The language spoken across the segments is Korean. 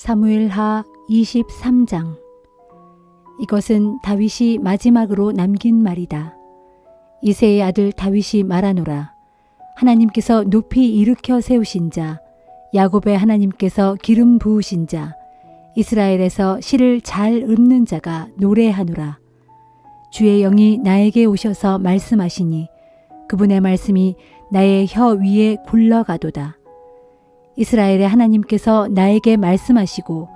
사무엘하 23장. 이것은 다윗이 마지막으로 남긴 말이다. 이새의 아들 다윗이 말하노라. 하나님께서 높이 일으켜 세우신 자, 야곱의 하나님께서 기름 부으신 자, 이스라엘에서 시를 잘 읊는 자가 노래하노라. 주의 영이 나에게 오셔서 말씀하시니 그분의 말씀이 나의 혀 위에 굴러가도다. 이스라엘의 하나님께서 나에게 말씀하시고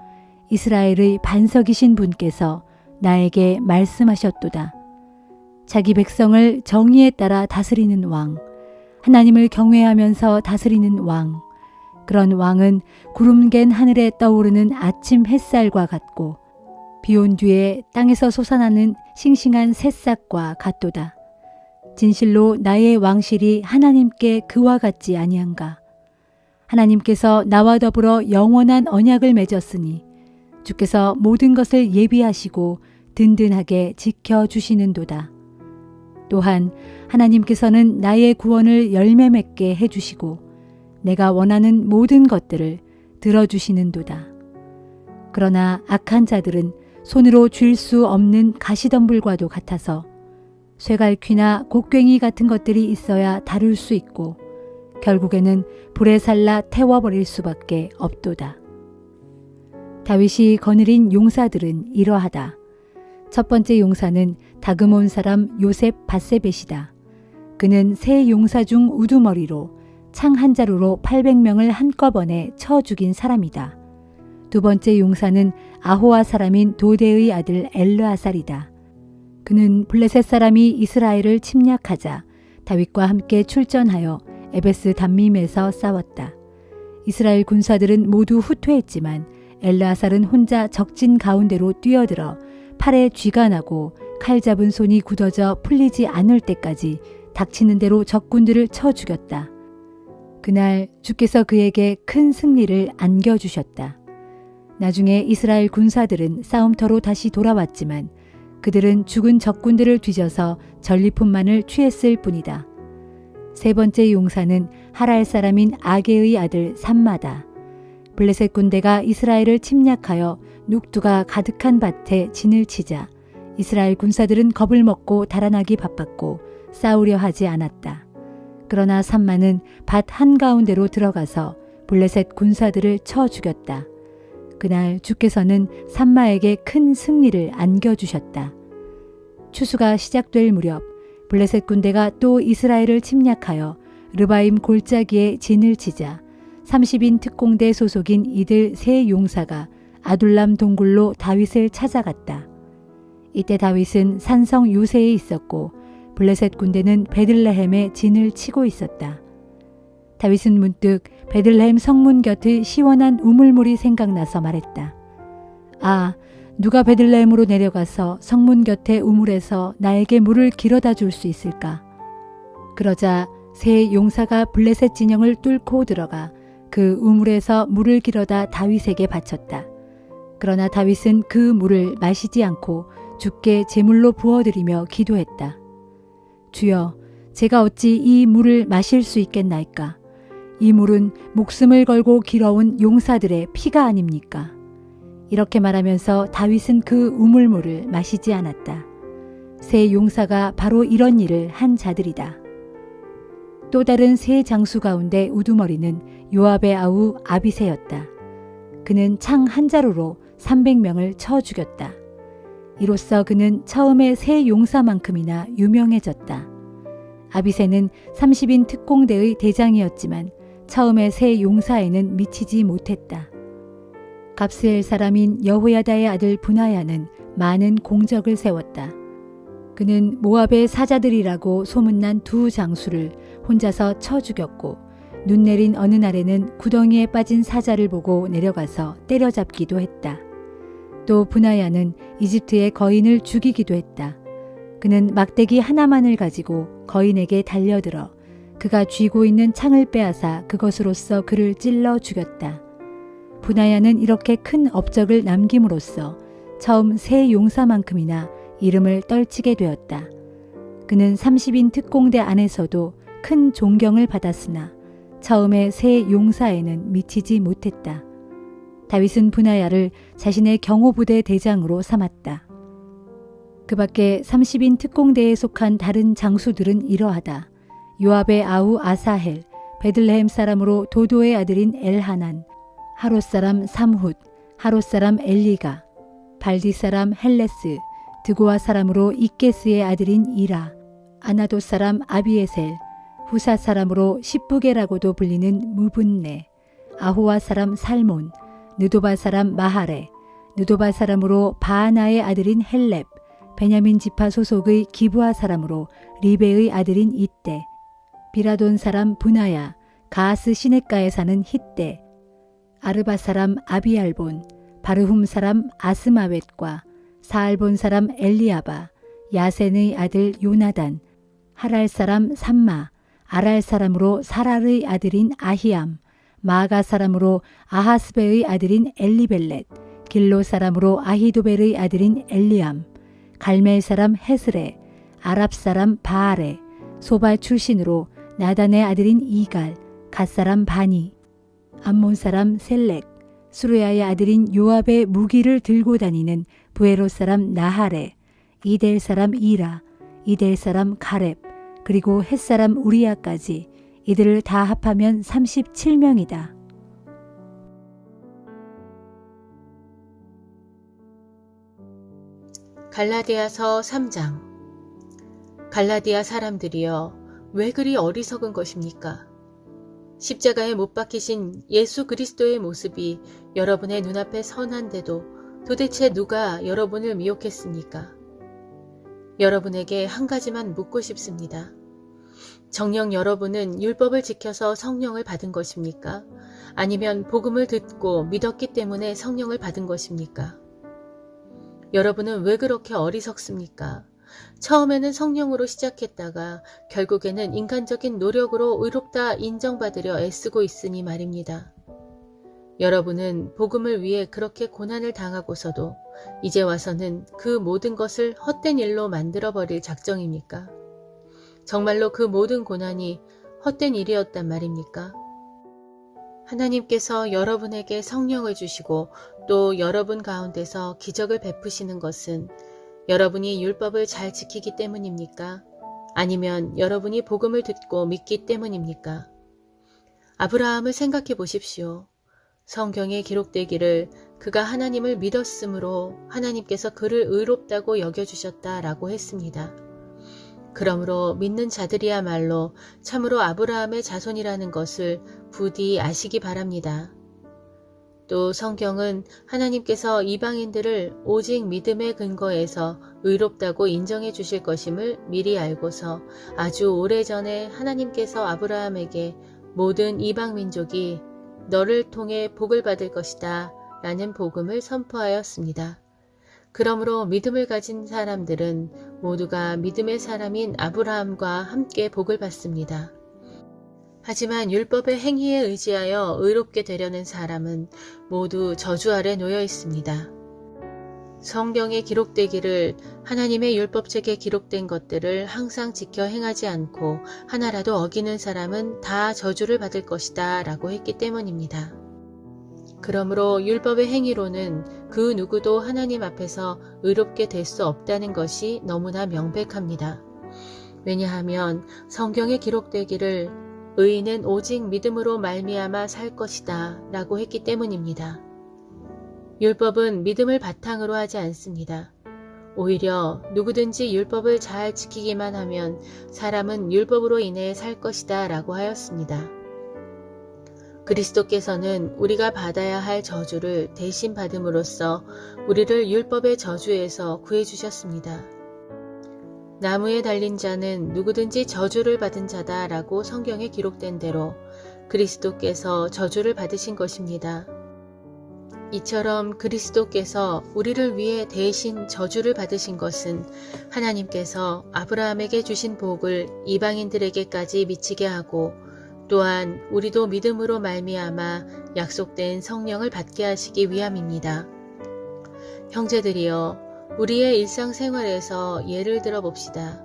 이스라엘의 반석이신 분께서 나에게 말씀하셨도다. 자기 백성을 정의에 따라 다스리는 왕, 하나님을 경외하면서 다스리는 왕, 그런 왕은 구름 갠 하늘에 떠오르는 아침 햇살과 같고 비온 뒤에 땅에서 솟아나는 싱싱한 새싹과 같도다. 진실로 나의 왕실이 하나님께 그와 같지 아니한가. 하나님께서 나와 더불어 영원한 언약을 맺었으니 주께서 모든 것을 예비하시고 든든하게 지켜주시는도다. 또한 하나님께서는 나의 구원을 열매 맺게 해주시고 내가 원하는 모든 것들을 들어주시는도다. 그러나 악한 자들은 손으로 쥘 수 없는 가시덤불과도 같아서 쇠갈퀴나 곡괭이 같은 것들이 있어야 다룰 수 있고 결국에는 불에 살라 태워버릴 수밖에 없도다. 다윗이 거느린 용사들은 이러하다. 첫 번째 용사는 다그몬 사람 요셉 바세벳이다. 그는 세 용사 중 우두머리로 창 한 자루로 800명을 한꺼번에 쳐 죽인 사람이다. 두 번째 용사는 아호와 사람인 도대의 아들 엘르아살이다. 그는 블레셋 사람이 이스라엘을 침략하자 다윗과 함께 출전하여 에베스 담밈에서 싸웠다. 이스라엘 군사들은 모두 후퇴했지만 엘르아살은 혼자 적진 가운데로 뛰어들어 팔에 쥐가 나고 칼 잡은 손이 굳어져 풀리지 않을 때까지 닥치는 대로 적군들을 쳐 죽였다. 그날 주께서 그에게 큰 승리를 안겨주셨다. 나중에 이스라엘 군사들은 싸움터로 다시 돌아왔지만 그들은 죽은 적군들을 뒤져서 전리품만을 취했을 뿐이다. 세 번째 용사는 하랄 사람인 아게의 아들 삼마다. 블레셋 군대가 이스라엘을 침략하여 녹두가 가득한 밭에 진을 치자 이스라엘 군사들은 겁을 먹고 달아나기 바빴고 싸우려 하지 않았다. 그러나 삼마는 밭 한가운데로 들어가서 블레셋 군사들을 쳐 죽였다. 그날 주께서는 삼마에게 큰 승리를 안겨주셨다. 추수가 시작될 무렵 블레셋 군대가 또 이스라엘을 침략하여 르바임 골짜기에 진을 치자 30인 특공대 소속인 이들 세 용사가 아둘람 동굴로 다윗을 찾아갔다. 이때 다윗은 산성 요새에 있었고 블레셋 군대는 베들레헴에 진을 치고 있었다. 다윗은 문득 베들레헴 성문 곁의 시원한 우물물이 생각나서 말했다. 아, 누가 베들레헴으로 내려가서 성문 곁의 우물에서 나에게 물을 길어다 줄 수 있을까? 그러자 세 용사가 블레셋 진영을 뚫고 들어가 그 우물에서 물을 길어다 다윗에게 바쳤다. 그러나 다윗은 그 물을 마시지 않고 주께 제물로 부어드리며 기도했다. 주여, 제가 어찌 이 물을 마실 수 있겠나이까? 이 물은 목숨을 걸고 길어온 용사들의 피가 아닙니까? 이렇게 말하면서 다윗은 그 우물물을 마시지 않았다. 세 용사가 바로 이런 일을 한 자들이다. 또 다른 세 장수 가운데 우두머리는 요압의 아우 아비새였다. 그는 창 한 자루로 300명을 쳐 죽였다. 이로써 그는 처음에 세 용사만큼이나 유명해졌다. 아비새는 30인 특공대의 대장이었지만 처음에 세 용사에는 미치지 못했다. 갑스엘 사람인 여호야다의 아들 분하야는 많은 공적을 세웠다. 그는 모압의 사자들이라고 소문난 두 장수를 혼자서 쳐 죽였고 눈 내린 어느 날에는 구덩이에 빠진 사자를 보고 내려가서 때려잡기도 했다. 또 분하야는 이집트의 거인을 죽이기도 했다. 그는 막대기 하나만을 가지고 거인에게 달려들어 그가 쥐고 있는 창을 빼앗아 그것으로써 그를 찔러 죽였다. 분하야는 이렇게 큰 업적을 남김으로써 처음 세 용사만큼이나 이름을 떨치게 되었다. 그는 30인 특공대 안에서도 큰 존경을 받았으나 처음에 세 용사에는 미치지 못했다. 다윗은 브나야를 자신의 경호부대 대장으로 삼았다. 그 밖에 30인 특공대에 속한 다른 장수들은 이러하다. 요압의 아우 아사헬, 베들레헴 사람으로 도도의 아들인 엘하난, 하롯 사람 삼훗, 하롯 사람 엘리가, 발디 사람 헬레스, 드고아 사람으로 이케스의 아들인 이라, 아나도 사람 아비에셀, 후사 사람으로 십부게라고도 불리는 무분네, 아호와 사람 살몬, 느도바 사람 마하레, 느도바 사람으로 바하나의 아들인 헬렙, 베냐민 지파 소속의 기브아 사람으로 리베의 아들인 이떼, 비라돈 사람 브나야, 가하스 시냇가에 사는 hit대, 아르바 사람 아비알본, 바르훔 사람 아스마웻과 사알본 사람 엘리아바, 야센의 아들 요나단, 하랄 사람 삼마, 아랄 사람으로 사랄의 아들인 아히암, 마아가 사람으로 아하스베의 아들인 엘리벨렛, 길로 사람으로 아히도벨의 아들인 엘리암, 갈멜 사람 헤스레, 아랍 사람 바알레, 소발 출신으로 나단의 아들인 이갈, 갓 사람 바니, 암몬 사람 셀렉, 수르야의 아들인 요압의 무기를 들고 다니는 부에롯 사람 나하레, 이델 사람 이라, 이델 사람 가렙, 그리고 헷 사람 우리야까지 이들을 다 합하면 37명이다. 갈라디아서 3장. 갈라디아 사람들이여, 왜 그리 어리석은 것입니까? 십자가에 못 박히신 예수 그리스도의 모습이 여러분의 눈앞에 선한데도 도대체 누가 여러분을 미혹했습니까? 여러분에게 한 가지만 묻고 싶습니다. 정녕 여러분은 율법을 지켜서 성령을 받은 것입니까? 아니면 복음을 듣고 믿었기 때문에 성령을 받은 것입니까? 여러분은 왜 그렇게 어리석습니까? 처음에는 성령으로 시작했다가 결국에는 인간적인 노력으로 의롭다 인정받으려 애쓰고 있으니 말입니다. 여러분은 복음을 위해 그렇게 고난을 당하고서도 이제 와서는 그 모든 것을 헛된 일로 만들어버릴 작정입니까? 정말로 그 모든 고난이 헛된 일이었단 말입니까? 하나님께서 여러분에게 성령을 주시고 또 여러분 가운데서 기적을 베푸시는 것은 여러분이 율법을 잘 지키기 때문입니까? 아니면 여러분이 복음을 듣고 믿기 때문입니까? 아브라함을 생각해 보십시오. 성경에 기록되기를 그가 하나님을 믿었으므로 하나님께서 그를 의롭다고 여겨주셨다라고 했습니다. 그러므로 믿는 자들이야말로 참으로 아브라함의 자손이라는 것을 부디 아시기 바랍니다. 또 성경은 하나님께서 이방인들을 오직 믿음의 근거에서 의롭다고 인정해 주실 것임을 미리 알고서 아주 오래전에 하나님께서 아브라함에게 모든 이방 민족이 너를 통해 복을 받을 것이다 라는 복음을 선포하였습니다. 그러므로 믿음을 가진 사람들은 모두가 믿음의 사람인 아브라함과 함께 복을 받습니다. 하지만 율법의 행위에 의지하여 의롭게 되려는 사람은 모두 저주 아래 놓여 있습니다. 성경에 기록되기를 하나님의 율법책에 기록된 것들을 항상 지켜 행하지 않고 하나라도 어기는 사람은 다 저주를 받을 것이다 라고 했기 때문입니다. 그러므로 율법의 행위로는 그 누구도 하나님 앞에서 의롭게 될 수 없다는 것이 너무나 명백합니다. 왜냐하면 성경에 기록되기를 의인은 오직 믿음으로 말미암아 살 것이다 라고 했기 때문입니다. 율법은 믿음을 바탕으로 하지 않습니다. 오히려 누구든지 율법을 잘 지키기만 하면 사람은 율법으로 인해 살 것이다 라고 하였습니다. 그리스도께서는 우리가 받아야 할 저주를 대신 받음으로써 우리를 율법의 저주에서 구해주셨습니다. 나무에 달린 자는 누구든지 저주를 받은 자다 라고 성경에 기록된 대로 그리스도께서 저주를 받으신 것입니다. 이처럼 그리스도께서 우리를 위해 대신 저주를 받으신 것은 하나님께서 아브라함에게 주신 복을 이방인들에게까지 미치게 하고 또한 우리도 믿음으로 말미암아 약속된 성령을 받게 하시기 위함입니다. 형제들이여, 우리의 일상생활에서 예를 들어 봅시다.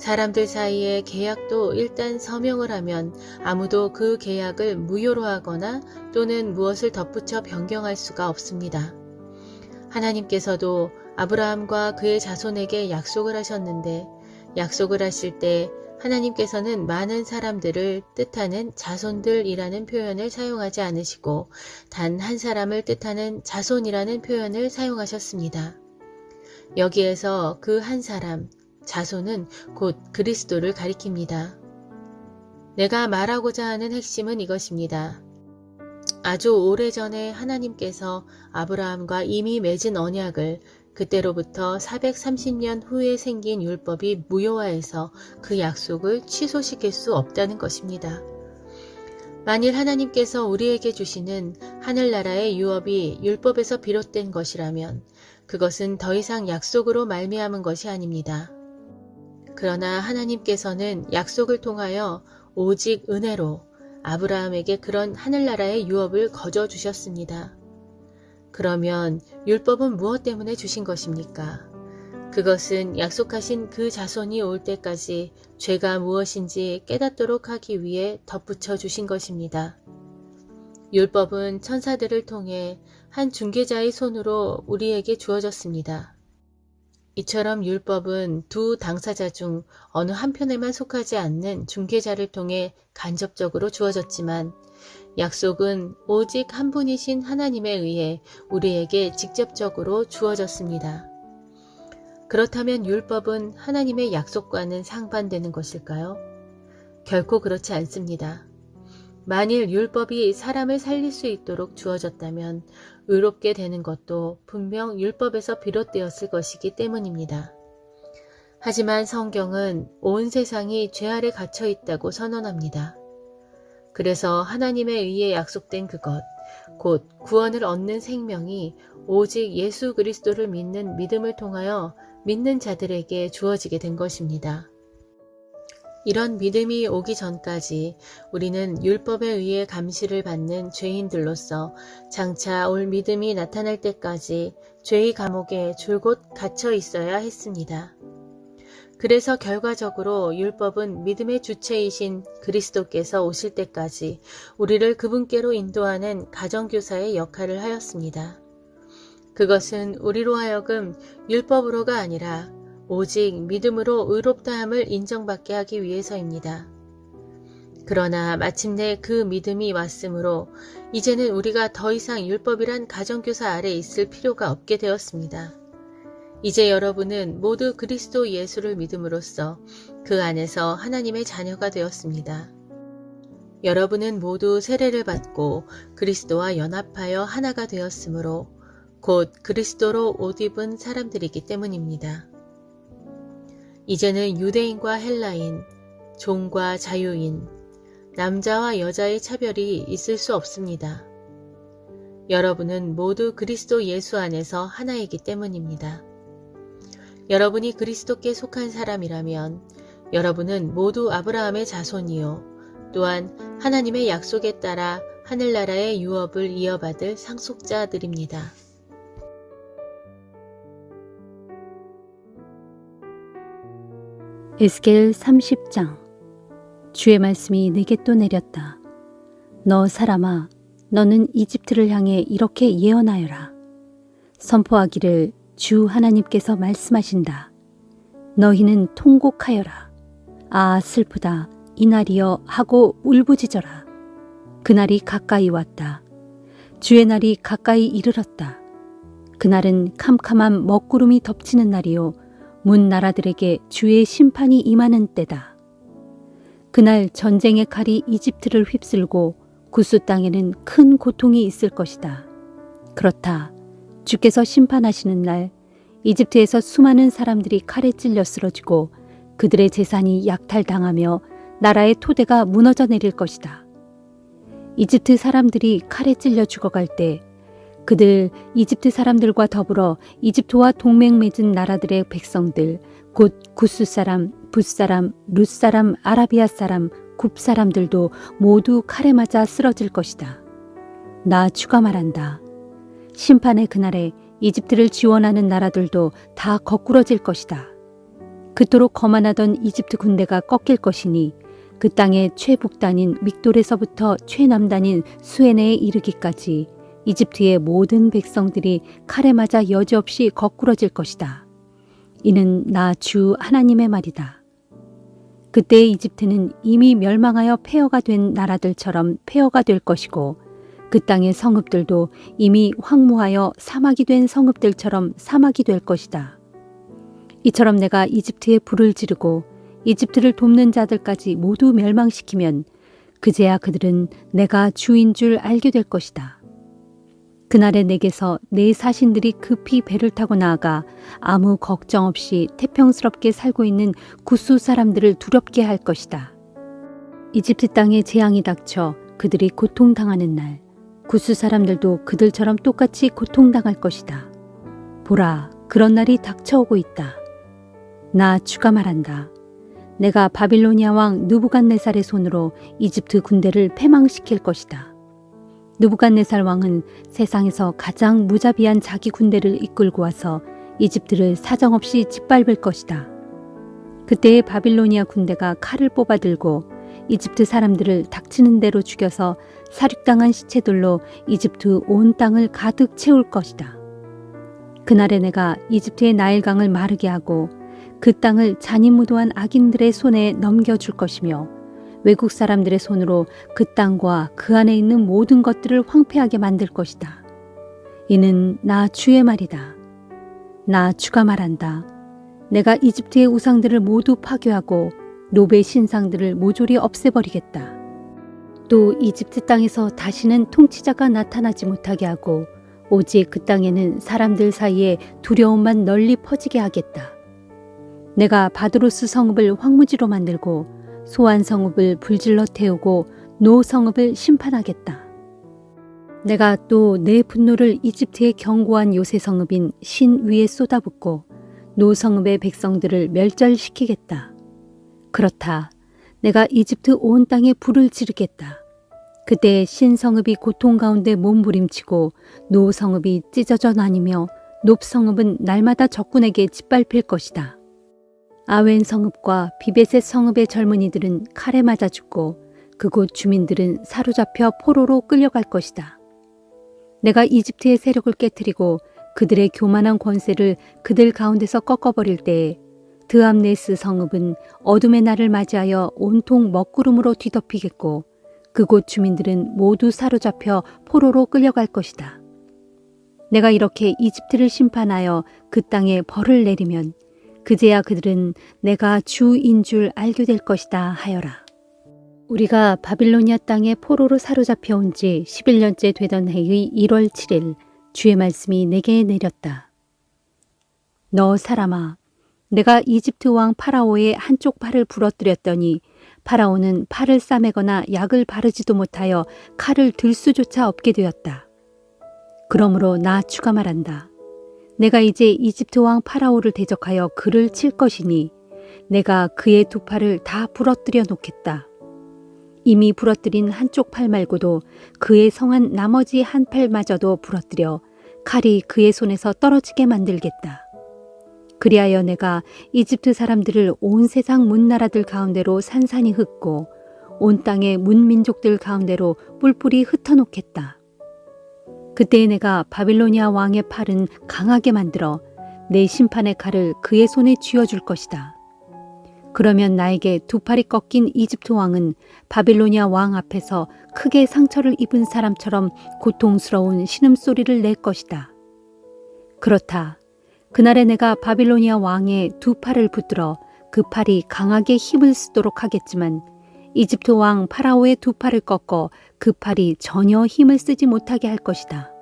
사람들 사이에 계약도 일단 서명을 하면 아무도 그 계약을 무효로 하거나 또는 무엇을 덧붙여 변경할 수가 없습니다. 하나님께서도 아브라함과 그의 자손에게 약속을 하셨는데 약속을 하실 때 하나님께서는 많은 사람들을 뜻하는 자손들이라는 표현을 사용하지 않으시고 단 한 사람을 뜻하는 자손이라는 표현을 사용하셨습니다. 여기에서 그 한 사람, 자손은 곧 그리스도를 가리킵니다. 내가 말하고자 하는 핵심은 이것입니다. 아주 오래전에 하나님께서 아브라함과 이미 맺은 언약을 그때로부터 430년 후에 생긴 율법이 무효화해서 그 약속을 취소시킬 수 없다는 것입니다. 만일 하나님께서 우리에게 주시는 하늘나라의 유업이 율법에서 비롯된 것이라면 그것은 더 이상 약속으로 말미암은 것이 아닙니다. 그러나 하나님께서는 약속을 통하여 오직 은혜로 아브라함에게 그런 하늘나라의 유업을 거저 주셨습니다. 그러면 율법은 무엇 때문에 주신 것입니까? 그것은 약속하신 그 자손이 올 때까지 죄가 무엇인지 깨닫도록 하기 위해 덧붙여 주신 것입니다. 율법은 천사들을 통해 한 중개자의 손으로 우리에게 주어졌습니다. 이처럼 율법은 두 당사자 중 어느 한편에만 속하지 않는 중개자를 통해 간접적으로 주어졌지만 약속은 오직 한 분이신 하나님에 의해 우리에게 직접적으로 주어졌습니다. 그렇다면 율법은 하나님의 약속과는 상반되는 것일까요? 결코 그렇지 않습니다. 만일 율법이 사람을 살릴 수 있도록 주어졌다면 의롭게 되는 것도 분명 율법에서 비롯되었을 것이기 때문입니다. 하지만 성경은 온 세상이 죄 아래 갇혀 있다고 선언합니다. 그래서 하나님에 의해 약속된 그것, 곧 구원을 얻는 생명이 오직 예수 그리스도를 믿는 믿음을 통하여 믿는 자들에게 주어지게 된 것입니다. 이런 믿음이 오기 전까지 우리는 율법에 의해 감시를 받는 죄인들로서 장차 올 믿음이 나타날 때까지 죄의 감옥에 줄곧 갇혀 있어야 했습니다. 그래서 결과적으로 율법은 믿음의 주체이신 그리스도께서 오실 때까지 우리를 그분께로 인도하는 가정교사의 역할을 하였습니다. 그것은 우리로 하여금 율법으로가 아니라 오직 믿음으로 의롭다함을 인정받게 하기 위해서입니다. 그러나 마침내 그 믿음이 왔으므로 이제는 우리가 더 이상 율법이란 가정교사 아래 있을 필요가 없게 되었습니다. 이제 여러분은 모두 그리스도 예수를 믿음으로써 그 안에서 하나님의 자녀가 되었습니다. 여러분은 모두 세례를 받고 그리스도와 연합하여 하나가 되었으므로 곧 그리스도로 옷 입은 사람들이기 때문입니다. 이제는 유대인과 헬라인, 종과 자유인, 남자와 여자의 차별이 있을 수 없습니다. 여러분은 모두 그리스도 예수 안에서 하나이기 때문입니다. 여러분이 그리스도께 속한 사람이라면 여러분은 모두 아브라함의 자손이요 또한 하나님의 약속에 따라 하늘나라의 유업을 이어받을 상속자들입니다. 에스겔 30장. 주의 말씀이 내게 또 내렸다. 너 사람아, 너는 이집트를 향해 이렇게 예언하여라. 선포하기를 주 하나님께서 말씀하신다. 너희는 통곡하여라. 아, 슬프다. 이날이여 하고 울부짖어라. 그날이 가까이 왔다. 주의 날이 가까이 이르렀다. 그날은 캄캄한 먹구름이 덮치는 날이요 문 나라들에게 주의 심판이 임하는 때다. 그날 전쟁의 칼이 이집트를 휩쓸고 구스 땅에는 큰 고통이 있을 것이다. 그렇다. 주께서 심판하시는 날 이집트에서 수많은 사람들이 칼에 찔려 쓰러지고 그들의 재산이 약탈당하며 나라의 토대가 무너져 내릴 것이다. 이집트 사람들이 칼에 찔려 죽어갈 때 그들 이집트 사람들과 더불어 이집트와 동맹 맺은 나라들의 백성들 곧 구스 사람, 붓 사람, 룻 사람, 아라비아 사람, 굽 사람들도 모두 칼에 맞아 쓰러질 것이다. 나 주가 말한다. 심판의 그날에 이집트를 지원하는 나라들도 다 거꾸러질 것이다. 그토록 거만하던 이집트 군대가 꺾일 것이니 그 땅의 최북단인 믹돌에서부터 최남단인 수에네에 이르기까지 이집트의 모든 백성들이 칼에 맞아 여지없이 거꾸러질 것이다. 이는 나 주 하나님의 말이다. 그때 이집트는 이미 멸망하여 폐허가 된 나라들처럼 폐허가 될 것이고 그 땅의 성읍들도 이미 황무하여 사막이 된 성읍들처럼 사막이 될 것이다. 이처럼 내가 이집트에 불을 지르고 이집트를 돕는 자들까지 모두 멸망시키면 그제야 그들은 내가 주인 줄 알게 될 것이다. 그날에 내게서 내 사신들이 급히 배를 타고 나아가 아무 걱정 없이 태평스럽게 살고 있는 구스 사람들을 두렵게 할 것이다. 이집트 땅에 재앙이 닥쳐 그들이 고통당하는 날, 구스 사람들도 그들처럼 똑같이 고통당할 것이다. 보라, 그런 날이 닥쳐오고 있다. 나 주가 말한다. 내가 바빌로니아 왕 느부갓네살의 손으로 이집트 군대를 패망시킬 것이다. 느부갓네살 왕은 세상에서 가장 무자비한 자기 군대를 이끌고 와서 이집트를 사정없이 짓밟을 것이다. 그때의 바빌로니아 군대가 칼을 뽑아들고 이집트 사람들을 닥치는 대로 죽여서 살육당한 시체들로 이집트 온 땅을 가득 채울 것이다. 그날에 내가 이집트의 나일강을 마르게 하고 그 땅을 잔인무도한 악인들의 손에 넘겨줄 것이며 외국 사람들의 손으로 그 땅과 그 안에 있는 모든 것들을 황폐하게 만들 것이다. 이는 나 주의 말이다. 나 주가 말한다. 내가 이집트의 우상들을 모두 파괴하고 노베 신상들을 모조리 없애버리겠다. 또 이집트 땅에서 다시는 통치자가 나타나지 못하게 하고 오직 그 땅에는 사람들 사이에 두려움만 널리 퍼지게 하겠다. 내가 바드로스 성읍을 황무지로 만들고 소안 성읍을 불질러 태우고 노 성읍을 심판하겠다. 내가 또 내 분노를 이집트의 견고한 요새 성읍인 신 위에 쏟아붓고 노 성읍의 백성들을 멸절시키겠다. 그렇다. 내가 이집트 온 땅에 불을 지르겠다. 그때 신 성읍이 고통 가운데 몸부림치고 노 성읍이 찢어져 나뉘며 높 성읍은 날마다 적군에게 짓밟힐 것이다. 아웬 성읍과 비베셋 성읍의 젊은이들은 칼에 맞아 죽고 그곳 주민들은 사로잡혀 포로로 끌려갈 것이다. 내가 이집트의 세력을 깨뜨리고 그들의 교만한 권세를 그들 가운데서 꺾어버릴 때에 드암네스 성읍은 어둠의 날을 맞이하여 온통 먹구름으로 뒤덮이겠고 그곳 주민들은 모두 사로잡혀 포로로 끌려갈 것이다. 내가 이렇게 이집트를 심판하여 그 땅에 벌을 내리면 그제야 그들은 내가 주인 줄 알게 될 것이다 하여라. 우리가 바빌로니아 땅에 포로로 사로잡혀 온 지 11년째 되던 해의 1월 7일 주의 말씀이 내게 내렸다. 너 사람아, 내가 이집트 왕 파라오의 한쪽 팔을 부러뜨렸더니 파라오는 팔을 싸매거나 약을 바르지도 못하여 칼을 들 수조차 없게 되었다. 그러므로 나 주가 말한다. 내가 이제 이집트 왕 파라오를 대적하여 그를 칠 것이니 내가 그의 두 팔을 다 부러뜨려 놓겠다. 이미 부러뜨린 한쪽 팔 말고도 그의 성한 나머지 한 팔마저도 부러뜨려 칼이 그의 손에서 떨어지게 만들겠다. 그리하여 내가 이집트 사람들을 온 세상 문나라들 가운데로 산산이 흩고 온 땅의 문민족들 가운데로 뿔뿔이 흩어놓겠다. 그때 내가 바빌로니아 왕의 팔은 강하게 만들어 내 심판의 칼을 그의 손에 쥐어줄 것이다. 그러면 나에게 두 팔이 꺾인 이집트 왕은 바빌로니아 왕 앞에서 크게 상처를 입은 사람처럼 고통스러운 신음소리를 낼 것이다. 그렇다. 그날에 내가 바빌로니아 왕의 두 팔을 붙들어 그 팔이 강하게 힘을 쓰도록 하겠지만 이집트 왕 파라오의 두 팔을 꺾어 그 팔이 전혀 힘을 쓰지 못하게 할 것이다.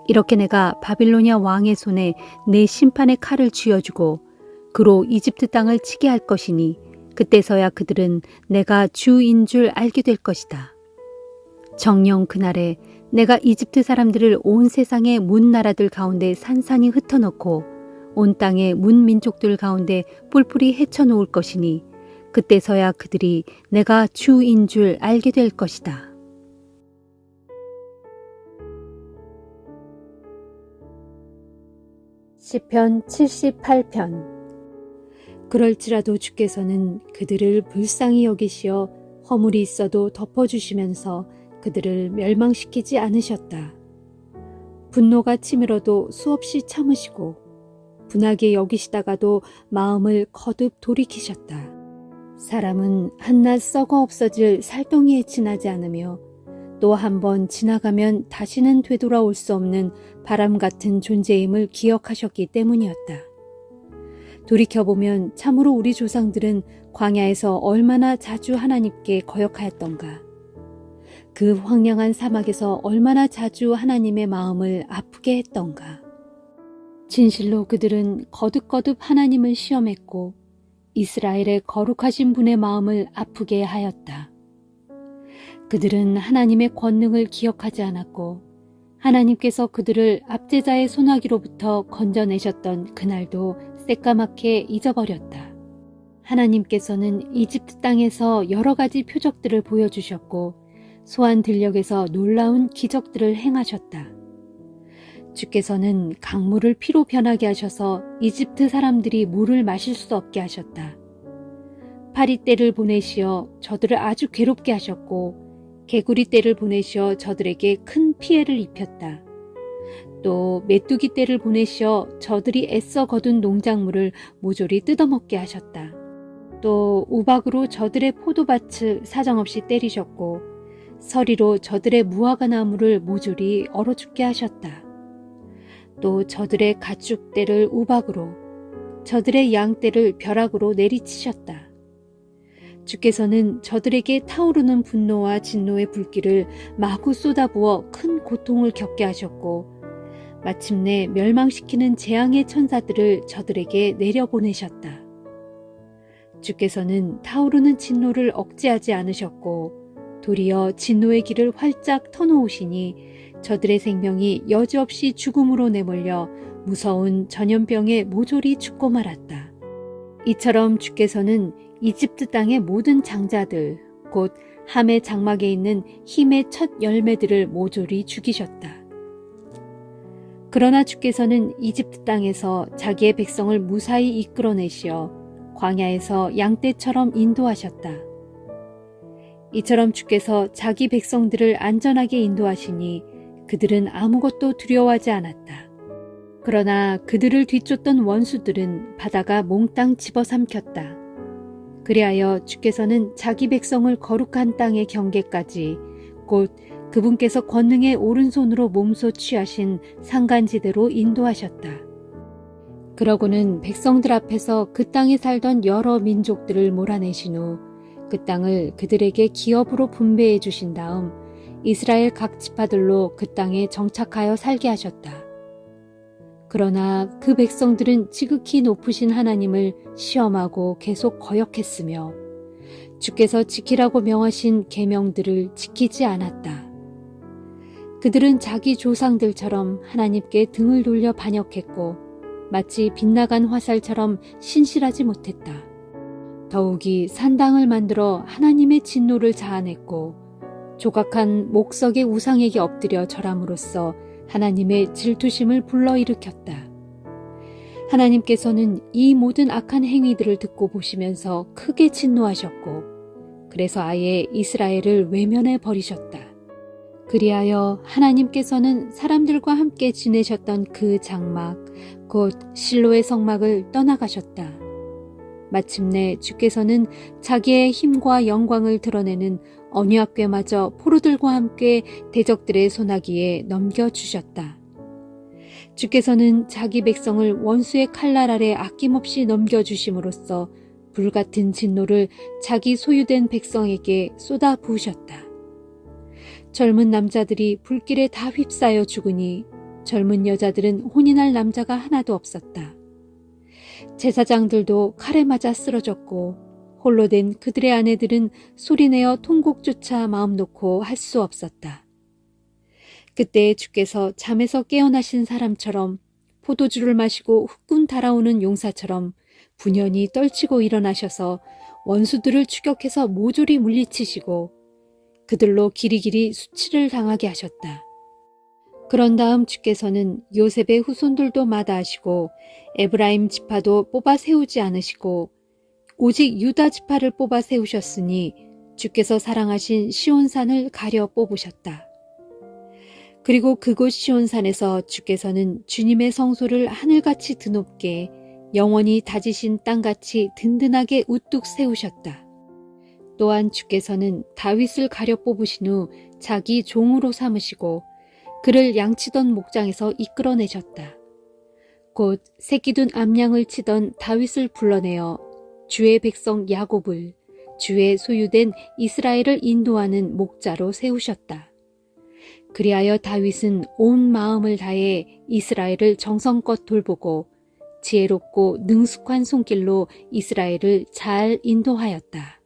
이렇게 내가 바빌로니아 왕의 손에 내 심판의 칼을 쥐어주고 그로 이집트 땅을 치게 할 것이니 그때서야 그들은 내가 주인 줄 알게 될 것이다. 정녕 그날에 내가 이집트 사람들을 온 세상의 문나라들 가운데 산산이 흩어놓고 온 땅의 문민족들 가운데 뿔뿔이 헤쳐놓을 것이니 그때서야 그들이 내가 주인 줄 알게 될 것이다. 시편 78편. 그럴지라도 주께서는 그들을 불쌍히 여기시어 허물이 있어도 덮어주시면서 그들을 멸망시키지 않으셨다. 분노가 치밀어도 수없이 참으시고 분하게 여기시다가도 마음을 거듭 돌이키셨다. 사람은 한낱 썩어 없어질 살덩이에 지나지 않으며 또 한 번 지나가면 다시는 되돌아올 수 없는 바람 같은 존재임을 기억하셨기 때문이었다. 돌이켜보면 참으로 우리 조상들은 광야에서 얼마나 자주 하나님께 거역하였던가. 그 황량한 사막에서 얼마나 자주 하나님의 마음을 아프게 했던가. 진실로 그들은 거듭거듭 하나님을 시험했고 이스라엘의 거룩하신 분의 마음을 아프게 하였다. 그들은 하나님의 권능을 기억하지 않았고 하나님께서 그들을 압제자의 손아귀로부터 건져내셨던 그날도 새까맣게 잊어버렸다. 하나님께서는 이집트 땅에서 여러 가지 표적들을 보여주셨고 소한 들녘에서 놀라운 기적들을 행하셨다. 주께서는 강물을 피로 변하게 하셔서 이집트 사람들이 물을 마실 수 없게 하셨다. 파리떼를 보내시어 저들을 아주 괴롭게 하셨고 개구리떼를 보내시어 저들에게 큰 피해를 입혔다. 또 메뚜기떼를 보내시어 저들이 애써 거둔 농작물을 모조리 뜯어먹게 하셨다. 또 우박으로 저들의 포도밭을 사정없이 때리셨고 서리로 저들의 무화과 나무를 모조리 얼어 죽게 하셨다. 또 저들의 가축떼를 우박으로 저들의 양떼를 벼락으로 내리치셨다. 주께서는 저들에게 타오르는 분노와 진노의 불길을 마구 쏟아부어 큰 고통을 겪게 하셨고 마침내 멸망시키는 재앙의 천사들을 저들에게 내려보내셨다. 주께서는 타오르는 진노를 억제하지 않으셨고 도리어 진노의 길을 활짝 터놓으시니 저들의 생명이 여지없이 죽음으로 내몰려 무서운 전염병에 모조리 죽고 말았다. 이처럼 주께서는 이집트 땅의 모든 장자들, 곧 함의 장막에 있는 힘의 첫 열매들을 모조리 죽이셨다. 그러나 주께서는 이집트 땅에서 자기의 백성을 무사히 이끌어내시어 광야에서 양떼처럼 인도하셨다. 이처럼 주께서 자기 백성들을 안전하게 인도하시니 그들은 아무것도 두려워하지 않았다. 그러나 그들을 뒤쫓던 원수들은 바다가 몽땅 집어삼켰다. 그리하여 주께서는 자기 백성을 거룩한 땅의 경계까지 곧 그분께서 권능의 오른손으로 몸소 취하신 산간지대로 인도하셨다. 그러고는 백성들 앞에서 그 땅에 살던 여러 민족들을 몰아내신 후 그 땅을 그들에게 기업으로 분배해 주신 다음 이스라엘 각 지파들로 그 땅에 정착하여 살게 하셨다. 그러나 그 백성들은 지극히 높으신 하나님을 시험하고 계속 거역했으며 주께서 지키라고 명하신 계명들을 지키지 않았다. 그들은 자기 조상들처럼 하나님께 등을 돌려 반역했고 마치 빗나간 화살처럼 신실하지 못했다. 더욱이 산당을 만들어 하나님의 진노를 자아냈고 조각한 목석의 우상에게 엎드려 절함으로써 하나님의 질투심을 불러일으켰다. 하나님께서는 이 모든 악한 행위들을 듣고 보시면서 크게 진노하셨고 그래서 아예 이스라엘을 외면해 버리셨다. 그리하여 하나님께서는 사람들과 함께 지내셨던 그 장막, 곧 실로의 성막을 떠나가셨다. 마침내 주께서는 자기의 힘과 영광을 드러내는 언약궤마저 포로들과 함께 대적들의 손아귀에 넘겨주셨다. 주께서는 자기 백성을 원수의 칼날 아래 아낌없이 넘겨주심으로써 불같은 진노를 자기 소유된 백성에게 쏟아 부으셨다. 젊은 남자들이 불길에 다 휩싸여 죽으니 젊은 여자들은 혼인할 남자가 하나도 없었다. 제사장들도 칼에 맞아 쓰러졌고 홀로 된 그들의 아내들은 소리내어 통곡조차 마음 놓고 할 수 없었다. 그때 주께서 잠에서 깨어나신 사람처럼 포도주를 마시고 흑군 달아오는 용사처럼 분연히 떨치고 일어나셔서 원수들을 추격해서 모조리 물리치시고 그들로 길이길이 수치를 당하게 하셨다. 그런 다음 주께서는 요셉의 후손들도 마다하시고 에브라임 지파도 뽑아 세우지 않으시고 오직 유다 지파를 뽑아 세우셨으니 주께서 사랑하신 시온산을 가려 뽑으셨다. 그리고 그곳 시온산에서 주께서는 주님의 성소를 하늘같이 드높게 영원히 다지신 땅같이 든든하게 우뚝 세우셨다. 또한 주께서는 다윗을 가려 뽑으신 후 자기 종으로 삼으시고 그를 양치던 목장에서 이끌어내셨다. 곧 새끼둔 암양을 치던 다윗을 불러내어 주의 백성 야곱을 주의 소유된 이스라엘을 인도하는 목자로 세우셨다. 그리하여 다윗은 온 마음을 다해 이스라엘을 정성껏 돌보고 지혜롭고 능숙한 손길로 이스라엘을 잘 인도하였다.